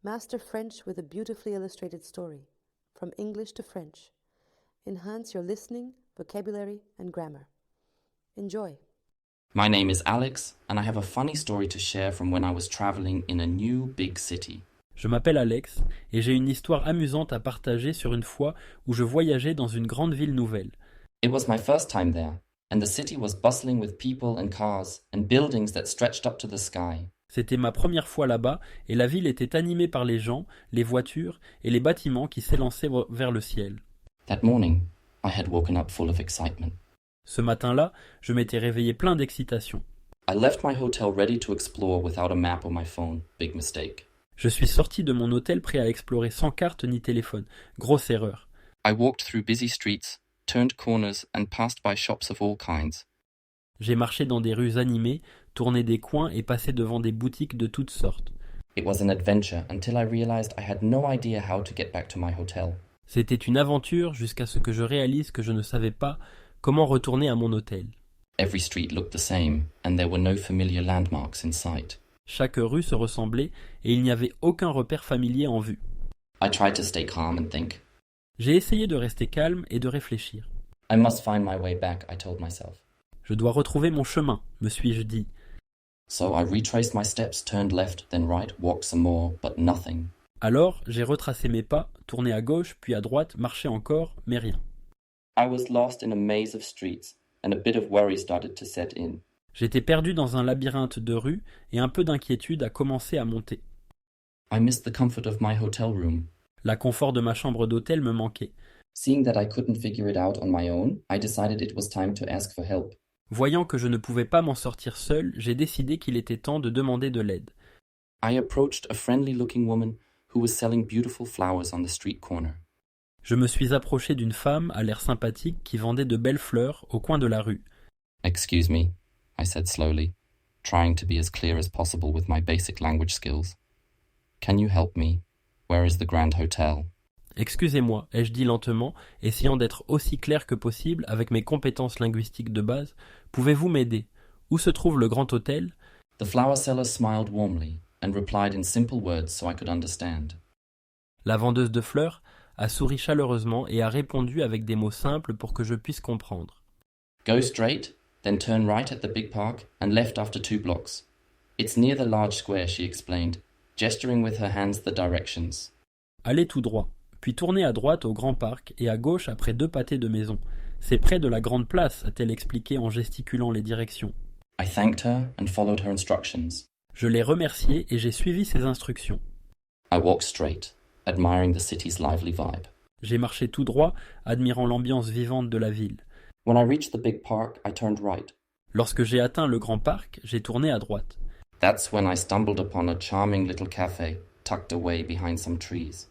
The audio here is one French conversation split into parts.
Master French with a beautifully illustrated story, from English to French. Enhance your listening, vocabulary, and grammar. Enjoy. My name is Alex, and I have a funny story to share from when I was traveling in a new big city. Je m'appelle Alex et j'ai une histoire amusante à partager sur une fois où je voyageais dans une grande ville nouvelle. It was my first time there, and the city was bustling with people and cars and buildings that stretched up to the sky. C'était ma première fois là-bas et la ville était animée par les gens, les voitures et les bâtiments qui s'élançaient vers le ciel. That morning, I had woken up full of excitement. Ce matin-là, je m'étais réveillé plein d'excitation. I left my hotel ready to explore without a map or my phone. Big mistake. Je suis sorti de mon hôtel prêt à explorer sans carte ni téléphone. Grosse erreur. I walked through busy streets, turned corners and passed by shops of all kinds. J'ai marché dans des rues animées, tourné des coins et passé devant des boutiques de toutes sortes. It was an adventure until I realized I had no idea how to get back to my hotel. C'était une aventure jusqu'à ce que je réalise que je ne savais pas comment retourner à mon hôtel. Every street looked the same, and there were no familiar landmarks in sight. Chaque rue se ressemblait et il n'y avait aucun repère familier en vue. I tried to stay calm and think. J'ai essayé de rester calme et de réfléchir. I must find my way back, I told myself. Je dois retrouver mon chemin, me suis-je dit. So I retraced my steps, turned left, then right, walked some more, but nothing. Alors, j'ai retracé mes pas, tourné à gauche, puis à droite, marché encore, mais rien. I was lost in a maze of streets, and a bit of worry started to set in. J'étais perdu dans un labyrinthe de rues et un peu d'inquiétude a commencé à monter. I missed the comfort of my hotel room. La confort de ma chambre d'hôtel me manquait. Seeing that I couldn't figure it out on my own, I decided it was time to ask for help. Voyant que je ne pouvais pas m'en sortir seul, j'ai décidé qu'il était temps de demander de l'aide. I approached a friendly-looking woman who was selling beautiful flowers on the street corner. Je me suis approché d'une femme à l'air sympathique qui vendait de belles fleurs au coin de la rue. Excuse me, I said slowly, trying to be as clear as possible with my basic language skills. Can you help me? Where is the Grand Hotel? Excusez-moi, ai-je dit lentement, essayant d'être aussi clair que possible avec mes compétences linguistiques de base. Pouvez-vous m'aider? Où se trouve le Grand Hôtel? The flower seller smiled warmly and replied in simple words so I could understand. La vendeuse de fleurs a souri chaleureusement et a répondu avec des mots simples pour que je puisse comprendre. Go straight, then turn right at the big park and left after 2 blocks. It's near the large square, she explained, gesturing with her hands the directions. Allez tout droit, puis tournez à droite au grand parc et à gauche après 2 pâtés de maison. C'est près de la grande place, a-t-elle expliqué en gesticulant les directions. I thanked her and followed her instructions. Je l'ai remerciée et j'ai suivi ses instructions. I walked straight, admiring the city's lively vibe. J'ai marché tout droit, admirant l'ambiance vivante de la ville. When I reached the big park, I turned right. Lorsque j'ai atteint le grand parc, j'ai tourné à droite. That's when I stumbled upon a charming little cafe tucked away behind some trees.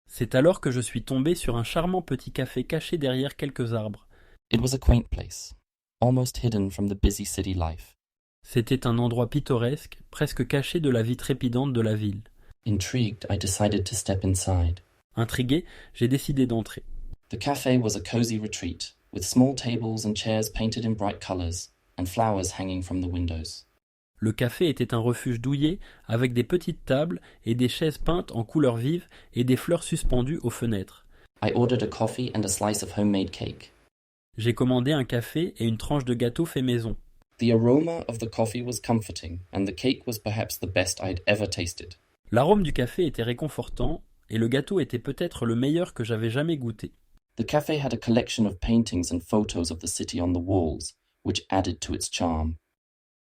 C'est alors que je suis tombé sur un charmant petit café caché derrière quelques arbres. It was a quaint place, almost hidden from the busy city life. C'était un endroit pittoresque, presque caché de la vie trépidante de la ville. Intrigued, I decided to step inside. Intrigué, j'ai décidé d'entrer. The cafe was a cozy retreat, with small tables and chairs painted in bright colors, and flowers hanging from the windows. Le café était un refuge douillet, avec des petites tables et des chaises peintes en couleurs vives et des fleurs suspendues aux fenêtres. I ordered a coffee and a slice of homemade cake. J'ai commandé un café et une tranche de gâteau fait maison. The aroma of the coffee was comforting, and the cake was perhaps the best I'd ever tasted. L'arôme du café était réconfortant, et le gâteau était peut-être le meilleur que j'avais jamais goûté. The cafe had a collection of paintings and photos of the city on the walls, which added to its charm.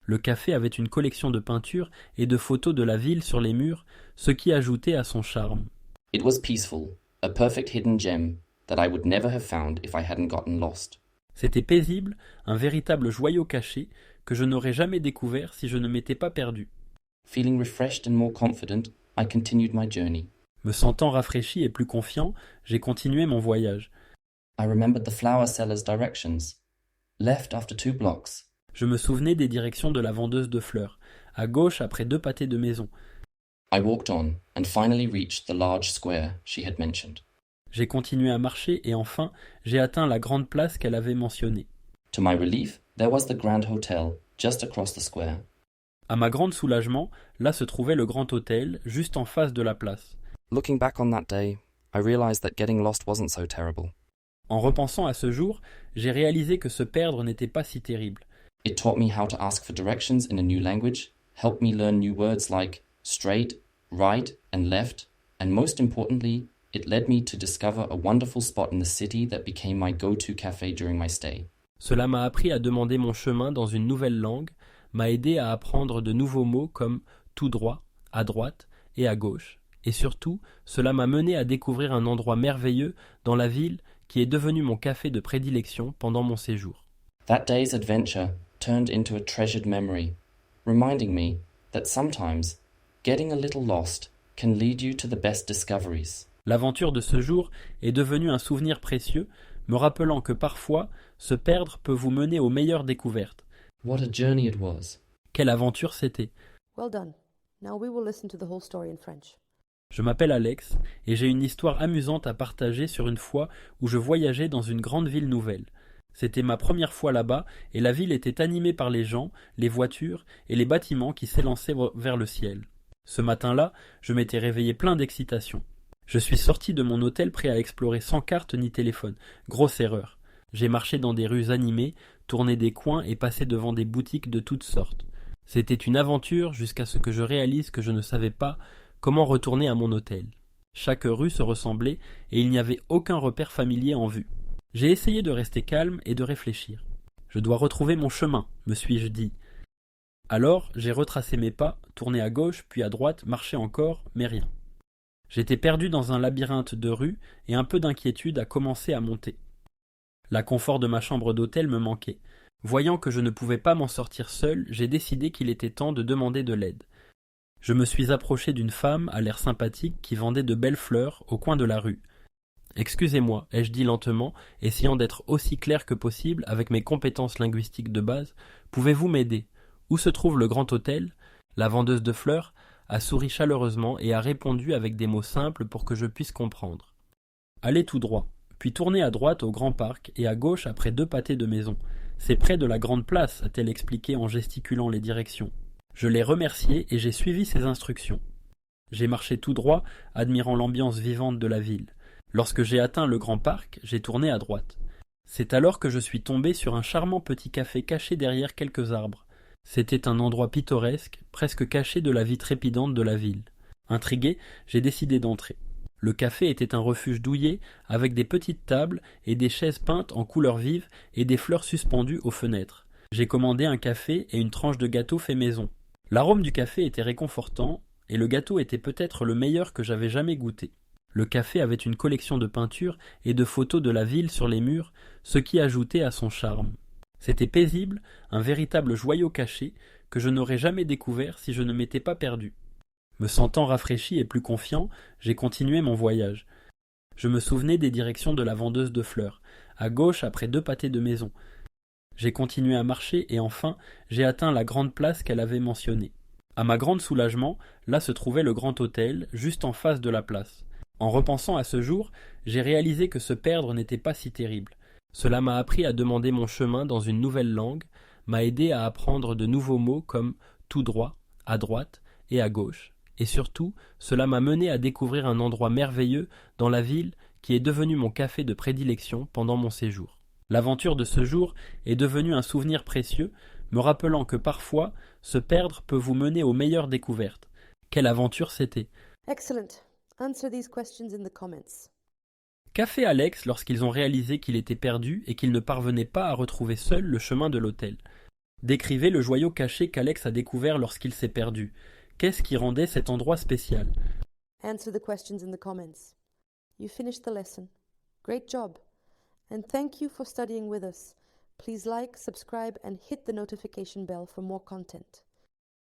Le café avait une collection de peintures et de photos de la ville sur les murs, ce qui ajoutait à son charme. It was peaceful, a perfect hidden gem that I would never have found if I hadn't gotten lost. C'était paisible, un véritable joyau caché que je n'aurais jamais découvert si je ne m'étais pas perdu. Feeling refreshed and more confident, I continued my journey. Me sentant rafraîchi et plus confiant, j'ai continué mon voyage. I remembered the flower seller's directions. Left after 2 blocks. Je me souvenais des directions de la vendeuse de fleurs, à gauche après 2 pâtés de maison. I walked on and finally reached the large square she had mentioned. J'ai continué à marcher et enfin, j'ai atteint la grande place qu'elle avait mentionnée. To my relief, there was the Grand Hotel just across the square. À ma grande soulagement, là se trouvait le grand hôtel, juste en face de la place. Looking back on that day, I realized that getting lost wasn't so terrible. En repensant à ce jour, j'ai réalisé que se perdre n'était pas si terrible. It taught me how to ask for directions in a new language, helped me learn new words like straight, right, and left, and most importantly, it led me to discover a wonderful spot in the city that became my go-to cafe during my stay. Cela m'a appris à demander mon chemin dans une nouvelle langue, m'a aidé à apprendre de nouveaux mots comme tout droit, à droite et à gauche. Et surtout, cela m'a mené à découvrir un endroit merveilleux dans la ville qui est devenu mon café de prédilection pendant mon séjour. That day's adventure turned into a treasured memory, reminding me that sometimes getting a little lost can lead you to the best discoveries. L'aventure de ce jour est devenue un souvenir précieux, me rappelant que parfois, se perdre peut vous mener aux meilleures découvertes. What a journey it was. Quelle aventure c'était! Well done. Now we will listen to the whole story in French. Je m'appelle Alex et j'ai une histoire amusante à partager sur une fois où je voyageais dans une grande ville nouvelle. C'était ma première fois là-bas et la ville était animée par les gens, les voitures et les bâtiments qui s'élançaient vers le ciel. Ce matin-là, je m'étais réveillé plein d'excitation. Je suis sorti de mon hôtel prêt à explorer sans carte ni téléphone. Grosse erreur. J'ai marché dans des rues animées, tourné des coins et passé devant des boutiques de toutes sortes. C'était une aventure jusqu'à ce que je réalise que je ne savais pas comment retourner à mon hôtel. Chaque rue se ressemblait et il n'y avait aucun repère familier en vue. J'ai essayé de rester calme et de réfléchir. Je dois retrouver mon chemin, me suis-je dit. Alors, j'ai retracé mes pas, tourné à gauche, puis à droite, marché encore, mais rien. J'étais perdu dans un labyrinthe de rues et un peu d'inquiétude a commencé à monter. La confort de ma chambre d'hôtel me manquait. Voyant que je ne pouvais pas m'en sortir seul, j'ai décidé qu'il était temps de demander de l'aide. Je me suis approché d'une femme à l'air sympathique qui vendait de belles fleurs au coin de la rue. « Excusez-moi », ai-je dit lentement, essayant d'être aussi clair que possible avec mes compétences linguistiques de base. « Pouvez-vous m'aider ? Où se trouve le grand hôtel ?» La vendeuse de fleurs a souri chaleureusement et a répondu avec des mots simples pour que je puisse comprendre. « Allez tout droit, puis tournez à droite au grand parc et à gauche après 2 pâtés de maison. C'est près de la grande place, a-t-elle expliqué en gesticulant les directions. Je l'ai remerciée et j'ai suivi ses instructions. J'ai marché tout droit, admirant l'ambiance vivante de la ville. Lorsque j'ai atteint le grand parc, j'ai tourné à droite. C'est alors que je suis tombé sur un charmant petit café caché derrière quelques arbres. C'était un endroit pittoresque, presque caché de la vie trépidante de la ville. Intrigué, j'ai décidé d'entrer. Le café était un refuge douillet avec des petites tables et des chaises peintes en couleurs vives et des fleurs suspendues aux fenêtres. J'ai commandé un café et une tranche de gâteau fait maison. L'arôme du café était réconfortant et le gâteau était peut-être le meilleur que j'avais jamais goûté. Le café avait une collection de peintures et de photos de la ville sur les murs, ce qui ajoutait à son charme. C'était paisible, un véritable joyau caché que je n'aurais jamais découvert si je ne m'étais pas perdu. Me sentant rafraîchi et plus confiant, j'ai continué mon voyage. Je me souvenais des directions de la vendeuse de fleurs, à gauche après 2 pâtés de maison. J'ai continué à marcher et enfin, j'ai atteint la grande place qu'elle avait mentionnée. À ma grande soulagement, là se trouvait le grand hôtel, juste en face de la place. En repensant à ce jour, j'ai réalisé que se perdre n'était pas si terrible. Cela m'a appris à demander mon chemin dans une nouvelle langue, m'a aidé à apprendre de nouveaux mots comme tout droit, à droite et à gauche. Et surtout, cela m'a mené à découvrir un endroit merveilleux dans la ville qui est devenu mon café de prédilection pendant mon séjour. L'aventure de ce jour est devenue un souvenir précieux, me rappelant que parfois, se perdre peut vous mener aux meilleures découvertes. Quelle aventure c'était! Excellent. Answer these questions in the comments. Qu'a fait Alex lorsqu'ils ont réalisé qu'il était perdu et qu'il ne parvenait pas à retrouver seul le chemin de l'hôtel? Décrivez le joyau caché qu'Alex a découvert lorsqu'il s'est perdu. Qu'est-ce qui rendait cet endroit spécial? Answer the questions in the comments. You finished the lesson. Great job. And thank you for studying with us. Please like, subscribe, and hit the notification bell for more content.